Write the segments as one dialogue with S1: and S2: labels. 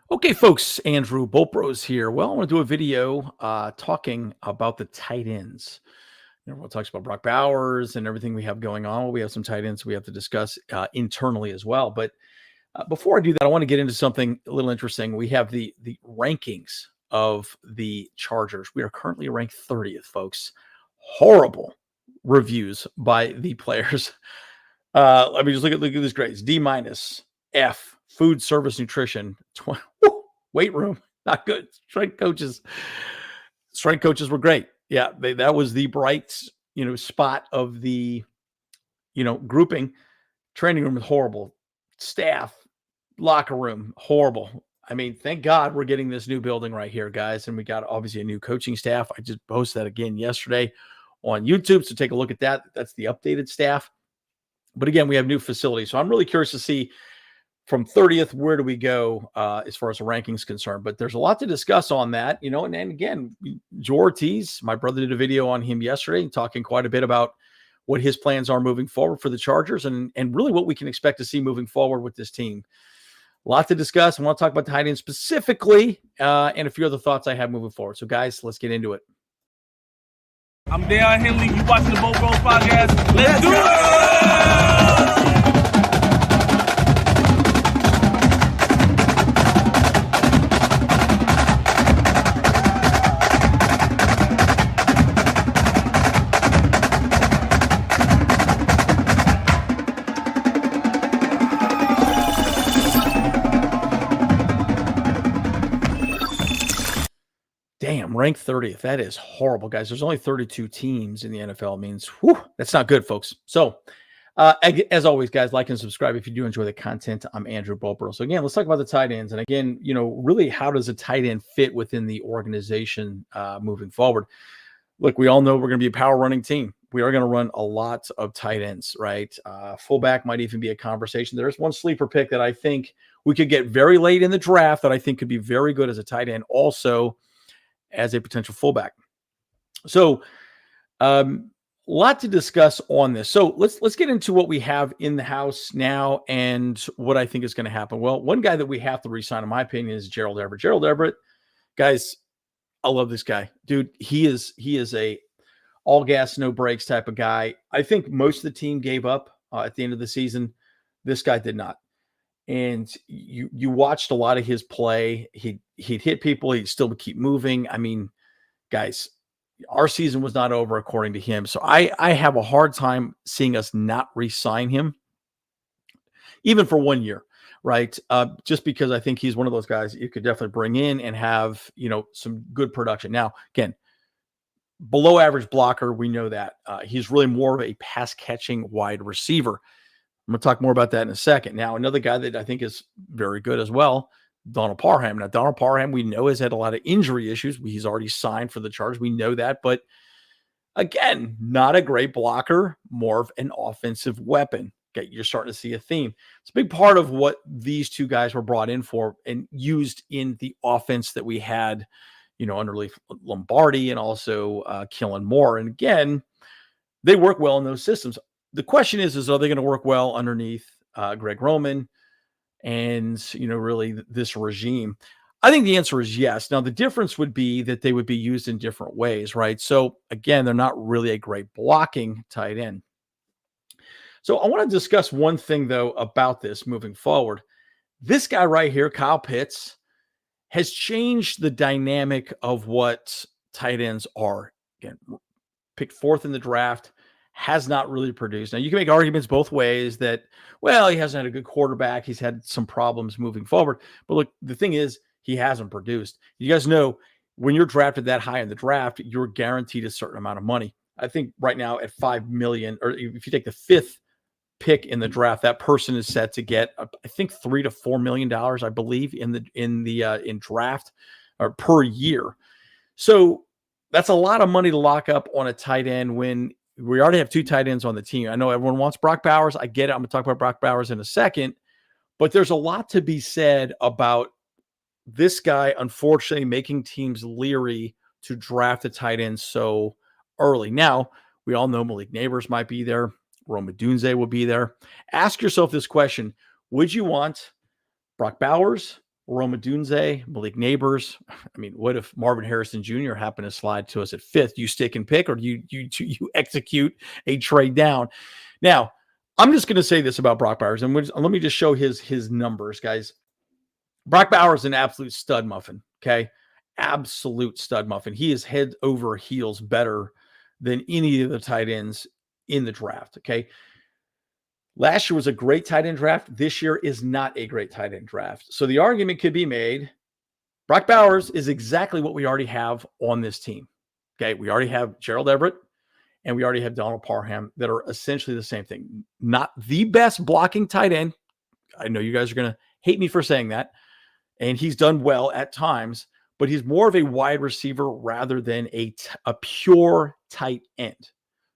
S1: Okay, folks, Andrew Boltbros here. Well, I want to do a video talking about the tight ends. Everyone talks about Brock Bowers and everything we have going on. Well, we have some tight ends we have to discuss internally as well. But before I do that, I want to get into something a little interesting. We have the rankings of the Chargers. We are currently ranked 30th, folks. Horrible reviews by the players. Let me just look at this grades. D minus, F, food service nutrition, weight room, not good. Strength coaches were great. Yeah, that was the bright, spot of the, grouping. Training room is horrible. Staff, locker room, horrible. I mean, thank God we're getting this new building right here, guys. And we got obviously a new coaching staff. I just posted that again yesterday on YouTube. So take a look at that. That's the updated staff. But again, we have new facilities. So I'm really curious to see from 30th, where do we go as far as the rankings concerned? But there's a lot to discuss on that, and again, Joe Ortiz, my brother did a video on him yesterday, talking quite a bit about what his plans are moving forward for the Chargers and really what we can expect to see moving forward with this team. A lot to discuss. I want to talk about the tight end specifically and a few other thoughts I have moving forward. So, guys, let's get into it.
S2: I'm Deion Henley. You watching the Boat Bros podcast? Let's do it!
S1: Damn, ranked 30th. That is horrible, guys. There's only 32 teams in the NFL. It means, that's not good, folks. So, as always, guys, like and subscribe if you do enjoy the content. I'm Andrew Bolbro. So, again, let's talk about the tight ends. And again, really, how does a tight end fit within the organization moving forward? Look, we all know we're going to be a power running team. We are going to run a lot of tight ends, right? Fullback might even be a conversation. There's one sleeper pick that I think we could get very late in the draft that I think could be very good as a tight end. Also, as a potential fullback. So a lot to discuss on this. So let's get into what we have in the house now and what I think is going to happen. Well, one guy that we have to re-sign, in my opinion, is Gerald Everett. Gerald Everett, guys, I love this guy. Dude, he is a all gas, no brakes type of guy. I think most of the team gave up at the end of the season. This guy did not. And you watched a lot of his play. He'd hit people. He'd still keep moving. I mean, guys, our season was not over according to him. So I have a hard time seeing us not re-sign him, even for 1 year, right? Just because I think he's one of those guys you could definitely bring in and have, some good production. Now, again, below average blocker, we know that. He's really more of a pass catching wide receiver. I'm going to talk more about that in a second. Now, another guy that I think is very good as well, Donald Parham. Now, Donald Parham, we know, has had a lot of injury issues. He's already signed for the Chargers. We know that. But again, not a great blocker, more of an offensive weapon. Okay, you're starting to see a theme. It's a big part of what these two guys were brought in for and used in the offense that we had, under Lombardi and also Kellen Moore. And again, they work well in those systems. The question is are they going to work well underneath Greg Roman and, really this regime? I think the answer is yes. Now, the difference would be that they would be used in different ways, right? So, again, they're not really a great blocking tight end. So I want to discuss one thing, though, about this moving forward. This guy right here, Kyle Pitts, has changed the dynamic of what tight ends are. Again, picked fourth in the draft, has not really produced. Now, you can make arguments both ways that, well, he hasn't had a good quarterback. He's had some problems moving forward. But look, the thing is, he hasn't produced. You guys know when you're drafted that high in the draft, you're guaranteed a certain amount of money. I think right now at $5 million, or if you take the fifth pick in the draft, that person is set to get, I think, $3 to $4 million, I believe, in draft or per year. So that's a lot of money to lock up on a tight end when we already have two tight ends on the team. I know everyone wants Brock Bowers. I get it. I'm going to talk about Brock Bowers in a second. But there's a lot to be said about this guy, unfortunately, making teams leery to draft a tight end so early. Now, we all know Malik Neighbors might be there. Rome Odunze will be there. Ask yourself this question. Would you want Brock Bowers Roma Dunze, Malik Neighbors. I mean, what if Marvin Harrison Jr. happened to slide to us at 5th? Do you stick and pick, or do you execute a trade down? Now, I'm just going to say this about Brock Bowers, and let me just show his numbers, guys. Brock Bowers is an absolute stud muffin, okay? Absolute stud muffin. He is head over heels better than any of the tight ends in the draft, okay? Last year was a great tight end draft. This year is not a great tight end draft. So the argument could be made, Brock Bowers is exactly what we already have on this team, okay? We already have Gerald Everett, and we already have Donald Parham that are essentially the same thing. Not the best blocking tight end. I know you guys are going to hate me for saying that. And he's done well at times, but he's more of a wide receiver rather than a pure tight end.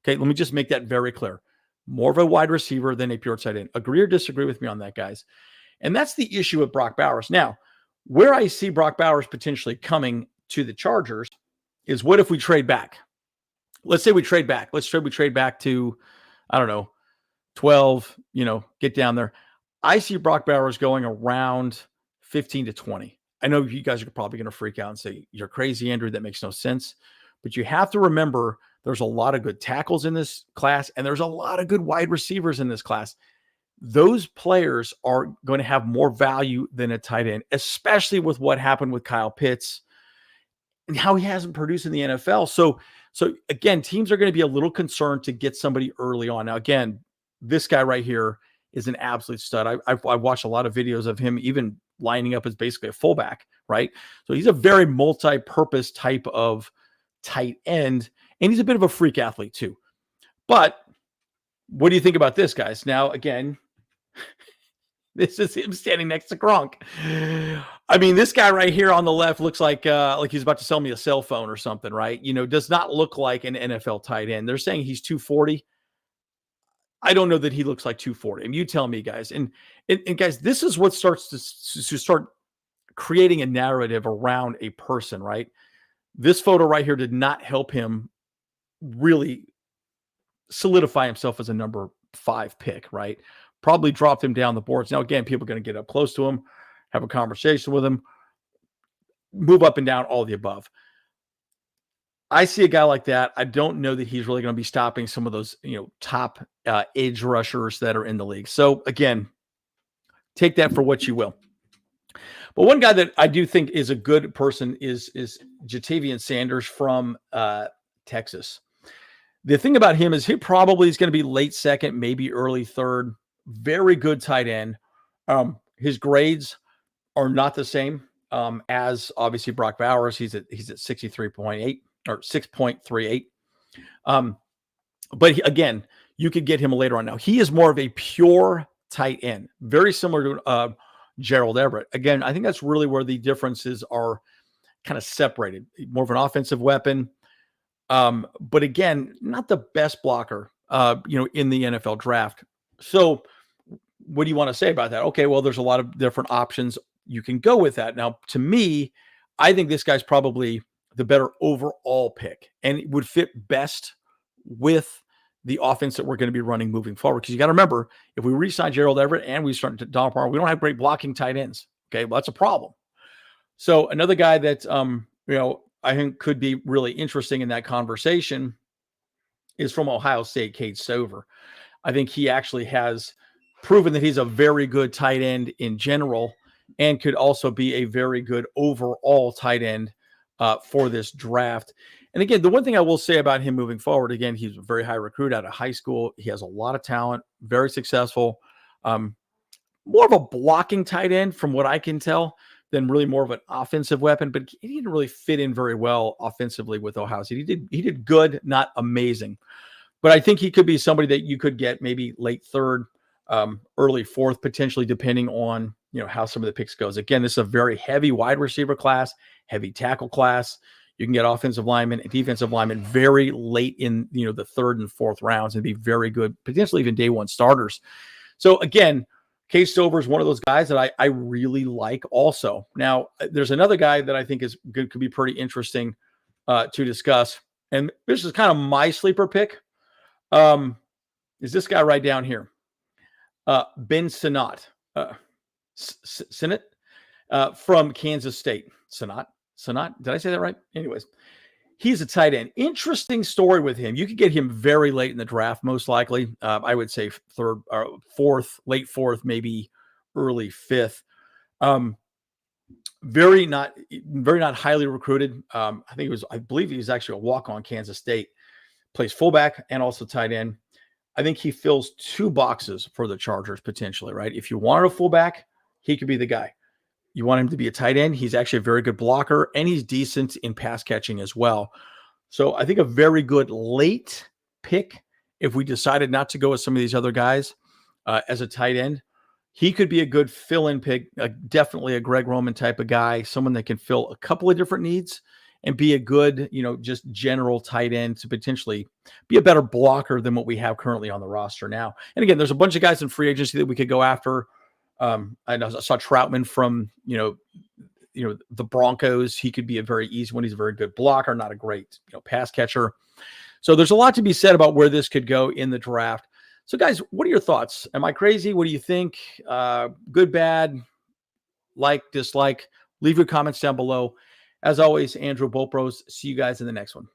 S1: Okay, let me just make that very clear. More of a wide receiver than a pure tight end. Agree or disagree with me on that, guys? And that's the issue with Brock Bowers. Now, where I see Brock Bowers potentially coming to the Chargers is, what if we trade back? Let's say we trade back. We trade back to, I don't know, 12, get down there. I see Brock Bowers going around 15 to 20. I know you guys are probably going to freak out and say, you're crazy, Andrew. That makes no sense. But you have to remember there's a lot of good tackles in this class, and there's a lot of good wide receivers in this class. Those players are going to have more value than a tight end, especially with what happened with Kyle Pitts and how he hasn't produced in the NFL. So again, teams are going to be a little concerned to get somebody early on. Now, again, this guy right here is an absolute stud. I've watched a lot of videos of him even lining up as basically a fullback, right? So he's a very multi-purpose type of tight end, and he's a bit of a freak athlete too. But what do you think about this, guys? Now, again, this is him standing next to Gronk. I mean, this guy right here on the left looks like he's about to sell me a cell phone or something, right? Does not look like an NFL tight end. They're saying he's 240. I don't know that he looks like 240. I mean, you tell me, guys. And guys, this is what starts to start creating a narrative around a person, right? This photo right here did not help him really solidify himself as a number 5 pick, right? Probably dropped him down the boards. Now, again, people are going to get up close to him, have a conversation with him, move up and down, all the above. I see a guy like that. I don't know that he's really going to be stopping some of those, top edge rushers that are in the league. So again, take that for what you will. But one guy that I do think is a good person is Jatavian Sanders from Texas. The thing about him is he probably is going to be late second, maybe early third. Very good tight end. His grades are not the same as obviously Brock Bowers. He's at 63.8 or 6.38. But again, you could get him later on. Now, he is more of a pure tight end, very similar to Gerald Everett. Again, I think that's really where the differences are kind of separated. More of an offensive weapon. But again, not the best blocker, in the NFL draft. So what do you want to say about that? Okay, well, there's a lot of different options. You can go with that. Now, to me, I think this guy's probably the better overall pick, and it would fit best with the offense that we're going to be running moving forward. Because you got to remember, if we re-sign Gerald Everett and we start to Donald Parham, we don't have great blocking tight ends. Okay, well, that's a problem. So another guy that I think could be really interesting in that conversation is from Ohio State, Cade Stover. I think he actually has proven that he's a very good tight end in general and could also be a very good overall tight end for this draft. And again, the one thing I will say about him moving forward, again, he's a very high recruit out of high school. He has a lot of talent, very successful, more of a blocking tight end from what I can tell than really more of an offensive weapon, but he didn't really fit in very well offensively with Ohio State. He did good, not amazing. But I think he could be somebody that you could get maybe late third, early fourth, potentially, depending on how some of the picks goes. Again, this is a very heavy wide receiver class, heavy tackle class. You can get offensive linemen and defensive linemen very late in the third and fourth rounds and be very good, potentially even day one starters. So again, Cade Stover is one of those guys that I really like also. Now, there's another guy that I think is good, could be pretty interesting to discuss. And this is kind of my sleeper pick. Is this guy right down here? Ben Sinnott. Sinnott. from Kansas State. Sanat, did I say that right? Anyways, he's a tight end. Interesting story with him. You could get him very late in the draft, most likely. I would say third or fourth, late fourth, maybe early fifth. Very not highly recruited. I believe he was actually a walk-on Kansas State. Plays fullback and also tight end. I think he fills two boxes for the Chargers potentially, right? If you wanted a fullback, he could be the guy. You want him to be a tight end. He's actually a very good blocker, and he's decent in pass catching as well. So I think a very good late pick if we decided not to go with some of these other guys as a tight end. He could be a good fill-in pick, definitely a Greg Roman type of guy, someone that can fill a couple of different needs and be a good, just general tight end to potentially be a better blocker than what we have currently on the roster now. And again, there's a bunch of guys in free agency that we could go after. I saw Troutman from, the Broncos. He could be a very easy one. He's a very good blocker, not a great, pass catcher. So there's a lot to be said about where this could go in the draft. So guys, what are your thoughts? Am I crazy? What do you think? Good, bad, like, dislike? Leave your comments down below. As always, Andrew Boltbros. See you guys in the next one.